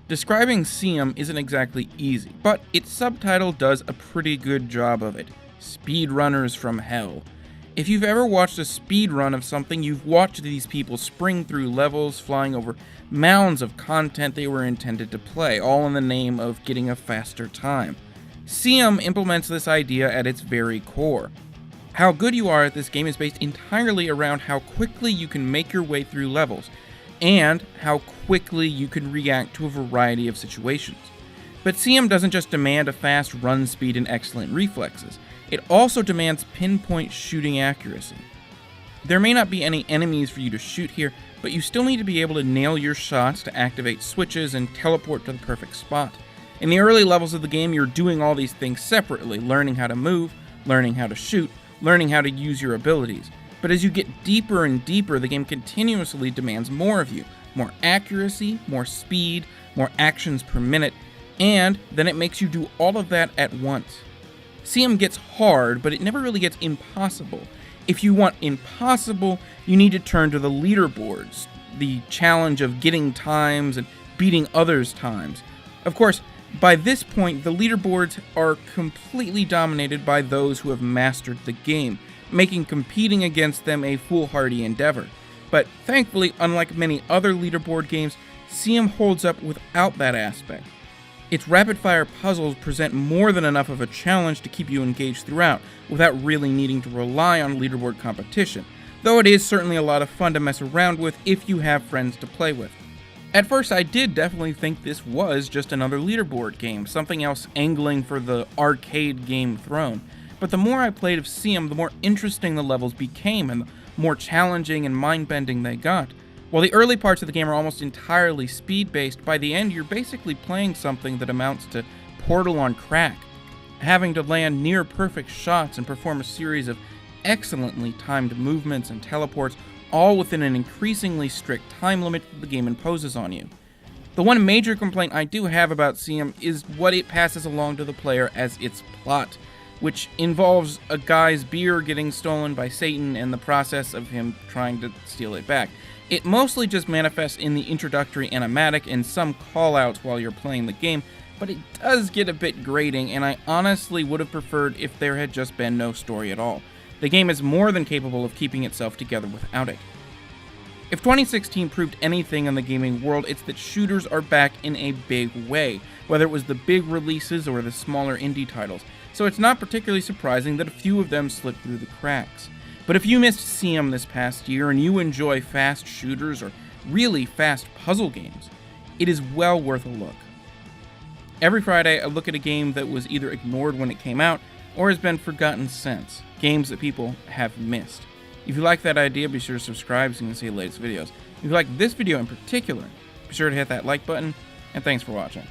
Describing Seum isn't exactly easy, but its subtitle does a pretty good job of it. Speedrunners from hell. If you've ever watched a speedrun of something, you've watched these people spring through levels, flying over mounds of content they were intended to play, all in the name of getting a faster time. Seum implements this idea at its very core. How good you are at this game is based entirely around how quickly you can make your way through levels, and how quickly you can react to a variety of situations. But Seum doesn't just demand a fast run speed and excellent reflexes, it also demands pinpoint shooting accuracy. There may not be any enemies for you to shoot here, but you still need to be able to nail your shots to activate switches and teleport to the perfect spot. In the early levels of the game, you're doing all these things separately, learning how to move, learning how to shoot, learning how to use your abilities. But as you get deeper and deeper, the game continuously demands more of you. More accuracy, more speed, more actions per minute, and then it makes you do all of that at once. Seum gets hard, but it never really gets impossible. If you want impossible, you need to turn to the leaderboards, the challenge of getting times and beating others' times. Of course, by this point, the leaderboards are completely dominated by those who have mastered the game, making competing against them a foolhardy endeavor. But thankfully, unlike many other leaderboard games, Seum holds up without that aspect. Its rapid-fire puzzles present more than enough of a challenge to keep you engaged throughout, without really needing to rely on leaderboard competition, though it is certainly a lot of fun to mess around with if you have friends to play with. At first, I did definitely think this was just another leaderboard game, something else angling for the arcade game throne. But the more I played of Seum, the more interesting the levels became, and the more challenging and mind-bending they got. While the early parts of the game are almost entirely speed-based, by the end you're basically playing something that amounts to Portal on crack, having to land near-perfect shots and perform a series of excellently timed movements and teleports, all within an increasingly strict time limit that the game imposes on you. The one major complaint I do have about Seum is what it passes along to the player as its plot, which involves a guy's beer getting stolen by Satan and the process of him trying to steal it back. It mostly just manifests in the introductory animatic and some callouts while you're playing the game, but it does get a bit grating, and I honestly would have preferred if there had just been no story at all. The game is more than capable of keeping itself together without it. If 2016 proved anything in the gaming world, it's that shooters are back in a big way, whether it was the big releases or the smaller indie titles, so it's not particularly surprising that a few of them slipped through the cracks. But if you missed Seum this past year and you enjoy fast shooters or really fast puzzle games, it is well worth a look. Every Friday, I look at a game that was either ignored when it came out or has been forgotten since, games that people have missed. If you like that idea, be sure to subscribe so you can see the latest videos. If you like this video in particular, be sure to hit that like button, and thanks for watching.